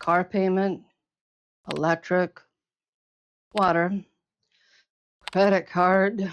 car payment, electric, water, credit card.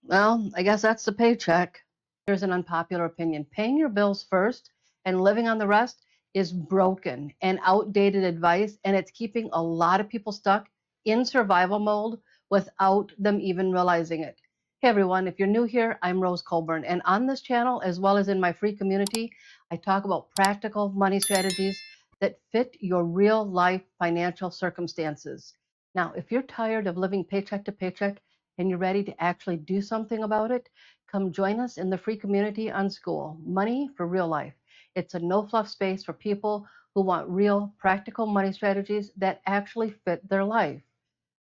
Well, I guess that's the paycheck. Here's an unpopular opinion. Paying your bills first and living on the rest is broken and outdated advice, and it's keeping a lot of people stuck in survival mode without them even realizing it. Hey everyone, if you're new here, I'm Rose Colburn, and on this channel, as well as in my free community, I talk about practical money strategies that fit your real life financial circumstances. Now, if you're tired of living paycheck to paycheck and you're ready to actually do something about it, come join us in the free community on School Money for Real Life. It's a no-fluff space for people who want real, practical money strategies that actually fit their life.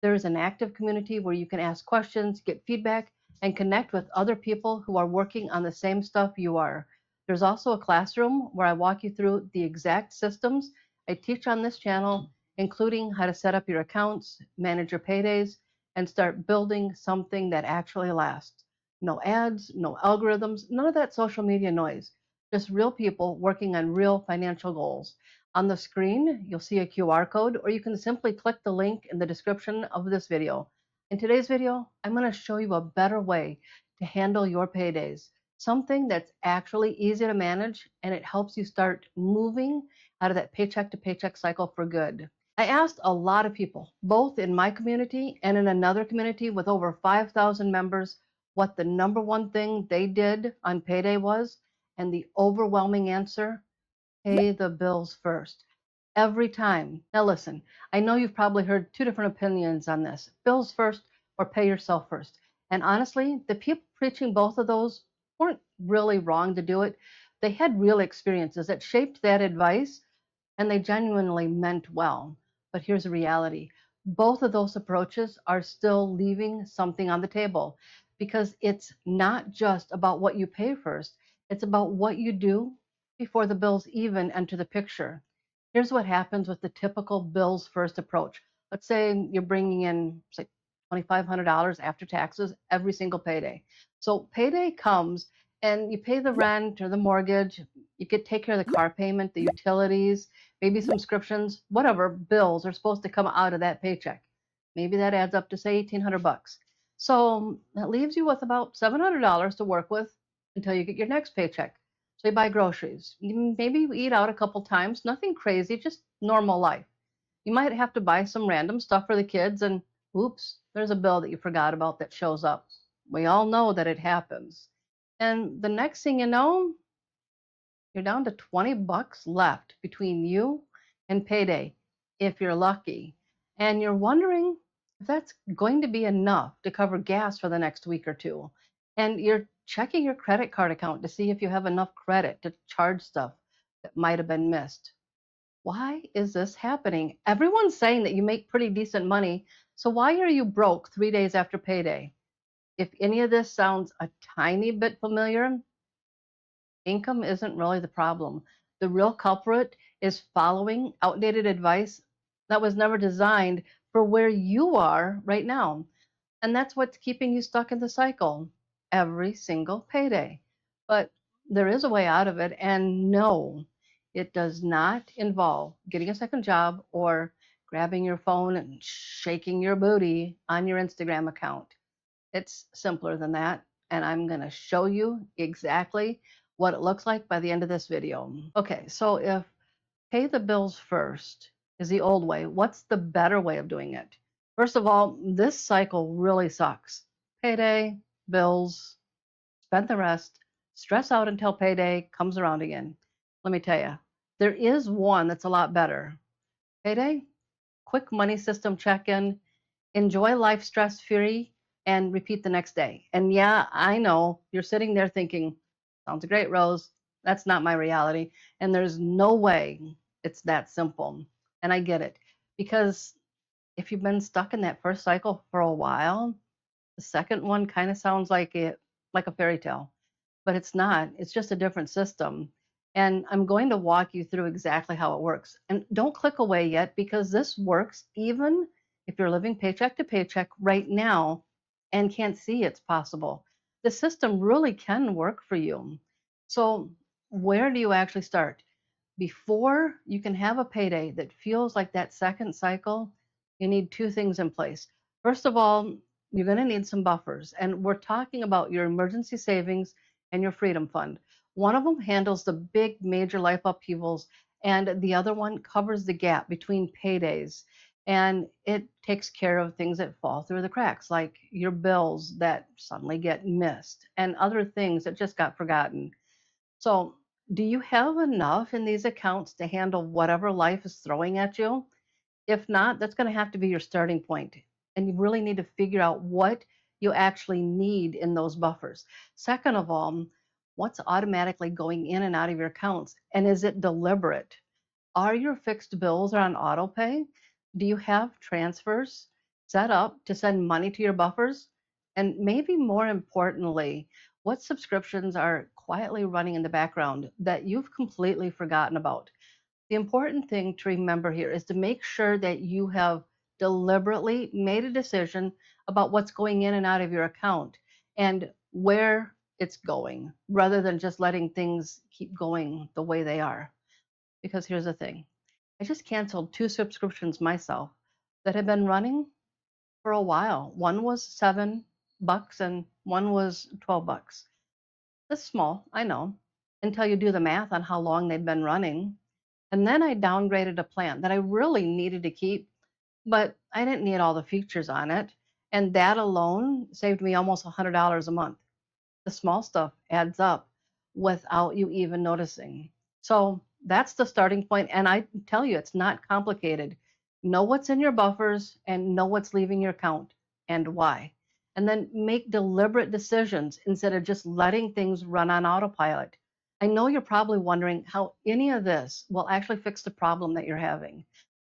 There is an active community where you can ask questions, get feedback, and connect with other people who are working on the same stuff you are. There's also a classroom where I walk you through the exact systems I teach on this channel, including how to set up your accounts, manage your paydays, and start building something that actually lasts. No ads, no algorithms, none of that social media noise. Just real people working on real financial goals. On the screen, you'll see a QR code, or you can simply click the link in the description of this video. In today's video, I'm going to show you a better way to handle your paydays, something that's actually easy to manage, and it helps you start moving out of that paycheck to paycheck cycle for good. I asked a lot of people, both in my community and in another community with over 5,000 members, what the number one thing they did on payday was, and the overwhelming answer: pay the bills first. Every time. Now listen, I know you've probably heard two different opinions on this: bills first or pay yourself first. And honestly, the people preaching both of those weren't really wrong to do it. They had real experiences that shaped that advice, and they genuinely meant well. But here's the reality. Both of those approaches are still leaving something on the table, because it's not just about what you pay first. It's about what you do before the bills even enter the picture. Here's what happens with the typical bills first approach. Let's say you're bringing in, say, $2,500 after taxes every single payday. So payday comes and you pay the rent or the mortgage, you could take care of the car payment, the utilities, maybe subscriptions, whatever bills are supposed to come out of that paycheck. Maybe that adds up to, say, 1,800 bucks. So that leaves you with about $700 to work with until you get your next paycheck. So you buy groceries. Maybe you eat out a couple times, nothing crazy, just normal life. You might have to buy some random stuff for the kids, and oops, there's a bill that you forgot about that shows up. We all know that it happens. And the next thing you know, you're down to 20 bucks left between you and payday, if you're lucky. And you're wondering if that's going to be enough to cover gas for the next week or two. And you're checking your credit card account to see if you have enough credit to charge stuff that might have been missed. Why is this happening? Everyone's saying that you make pretty decent money, so why are you broke 3 days after payday? If any of this sounds a tiny bit familiar, income isn't really the problem. The real culprit is following outdated advice that was never designed for where you are right now. And that's what's keeping you stuck in the cycle every single payday. But there is a way out of it, and no, it does not involve getting a second job or grabbing your phone and shaking your booty on your Instagram account. It's simpler than that, and I'm going to show you exactly what it looks like by the end of this video. Okay, so if pay the bills first is the old way, what's the better way of doing it? First of all, this cycle really sucks. Payday, bills, spend the rest, stress out until payday comes around again. Let me tell you, there is one that's a lot better. Payday, quick money system check-in, enjoy life stress-free, and repeat the next day. And yeah, I know you're sitting there thinking, sounds great, Rose. That's not my reality. And there's no way it's that simple. And I get it, because if you've been stuck in that first cycle for a while, the second one kind of sounds like a fairy tale, but it's not. It's just a different system. And I'm going to walk you through exactly how it works. And don't click away yet, because this works even if you're living paycheck to paycheck right now and can't see it's possible. The system really can work for you. So where do you actually start? Before you can have a payday that feels like that second cycle, you need two things in place. First of all, you're going to need some buffers. And we're talking about your emergency savings and your freedom fund. One of them handles the big major life upheavals, and the other one covers the gap between paydays. And it takes care of things that fall through the cracks, like your bills that suddenly get missed and other things that just got forgotten. So, do you have enough in these accounts to handle whatever life is throwing at you? If not, that's going to have to be your starting point. And you really need to figure out what you actually need in those buffers. Second of all, what's automatically going in and out of your accounts? And is it deliberate? Are your fixed bills on auto pay? Do you have transfers set up to send money to your buffers? And maybe more importantly, what subscriptions are quietly running in the background that you've completely forgotten about? The important thing to remember here is to make sure that you have deliberately made a decision about what's going in and out of your account and where it's going, rather than just letting things keep going the way they are. Because here's the thing, I just canceled two subscriptions myself that had been running for a while. One was $7 and one was $12. That's small, I know, until you do the math on how long they've been running. And then I downgraded a plan that I really needed to keep, but I didn't need all the features on it. And that alone saved me almost $100 a month. The small stuff adds up without you even noticing. So that's the starting point. And I tell you, it's not complicated. Know what's in your buffers and know what's leaving your account and why. And then make deliberate decisions instead of just letting things run on autopilot. I know you're probably wondering how any of this will actually fix the problem that you're having,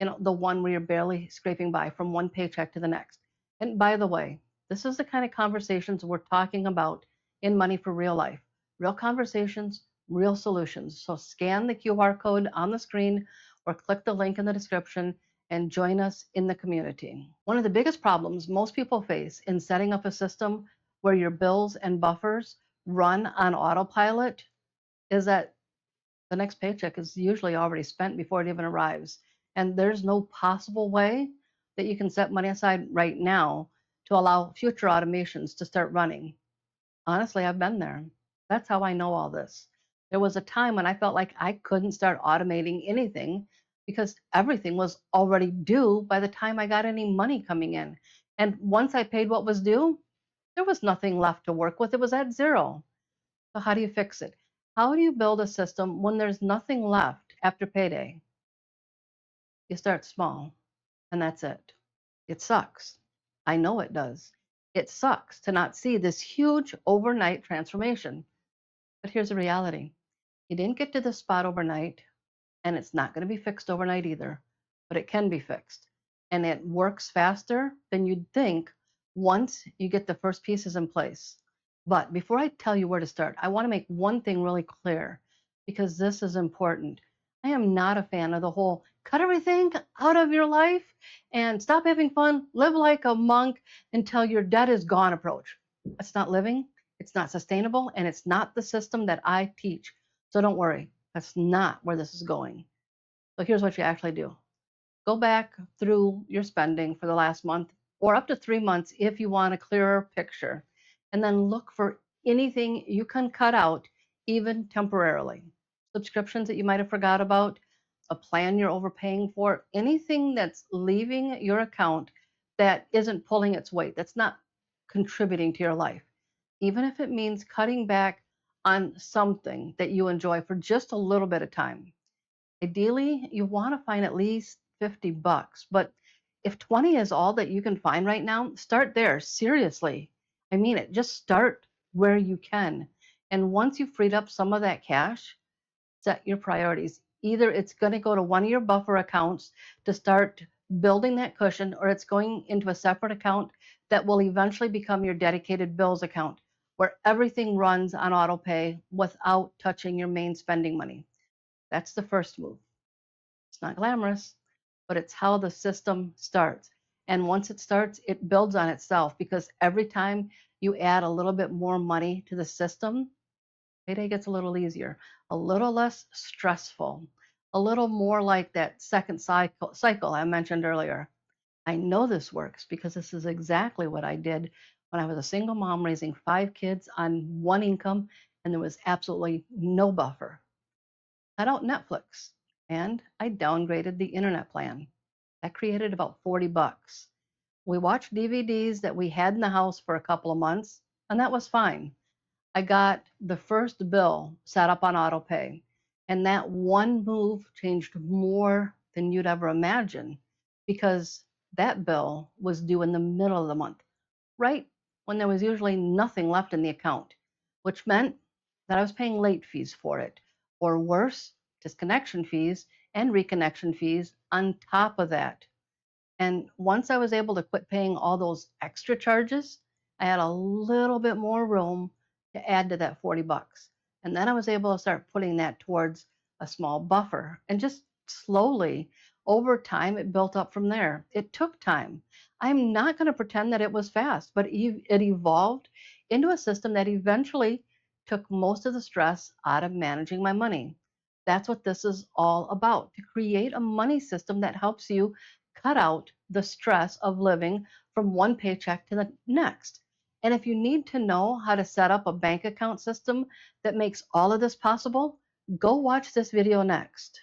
the one where you're barely scraping by from one paycheck to the next. And by the way, this is the kind of conversations we're talking about in Money for Real Life. Real conversations, real solutions. So scan the QR code on the screen or click the link in the description and join us in the community. One of the biggest problems most people face in setting up a system where your bills and buffers run on autopilot is that the next paycheck is usually already spent before it even arrives. And there's no possible way that you can set money aside right now to allow future automations to start running. Honestly, I've been there. That's how I know all this. There was a time when I felt like I couldn't start automating anything because everything was already due by the time I got any money coming in. And once I paid what was due, there was nothing left to work with. It was at zero. So, how do you fix it? How do you build a system when there's nothing left after payday? You start small, and that's it. It sucks. I know it does. It sucks to not see this huge overnight transformation. But here's the reality, you didn't get to this spot overnight, and it's not going to be fixed overnight either, but it can be fixed. And it works faster than you'd think once you get the first pieces in place. But before I tell you where to start, I want to make one thing really clear because this is important. I am not a fan of the whole cut everything out of your life and stop having fun, live like a monk until your debt is gone approach. That's not living, it's not sustainable, and it's not the system that I teach. So don't worry, that's not where this is going. So here's what you actually do. Go back through your spending for the last month or up to 3 months if you want a clearer picture, and then look for anything you can cut out, even temporarily. Subscriptions that you might have forgot about, a plan you're overpaying for, anything that's leaving your account that isn't pulling its weight, that's not contributing to your life, even if it means cutting back on something that you enjoy for just a little bit of time. Ideally, you want to find at least $50, but if 20 is all that you can find right now, start there. Seriously. I mean it. Just start where you can. And once you've freed up some of that cash, set your priorities. Either it's going to go to one of your buffer accounts to start building that cushion, or it's going into a separate account that will eventually become your dedicated bills account, where everything runs on auto pay without touching your main spending money. That's the first move. It's not glamorous, but it's how the system starts. And once it starts, it builds on itself because every time you add a little bit more money to the system, payday gets a little easier, a little less stressful. a little more like that second cycle I mentioned earlier. I know this works because this is exactly what I did when I was a single mom raising 5 kids on one income and there was absolutely no buffer. Cut out Netflix and I downgraded the internet plan. That created about 40 bucks. We watched DVDs that we had in the house for a couple of months, and that was fine. I got the first bill set up on auto pay, and that one move changed more than you'd ever imagine because that bill was due in the middle of the month, right when there was usually nothing left in the account, which meant that I was paying late fees for it, or worse, disconnection fees and reconnection fees on top of that. And once I was able to quit paying all those extra charges, I had a little bit more room to add to that 40 bucks. And then I was able to start putting that towards a small buffer. And just slowly, over time, it built up from there. It took time. I'm not going to pretend that it was fast, but it evolved into a system that eventually took most of the stress out of managing my money. That's what this is all about, to create a money system that helps you cut out the stress of living from one paycheck to the next. And if you need to know how to set up a bank account system that makes all of this possible, go watch this video next.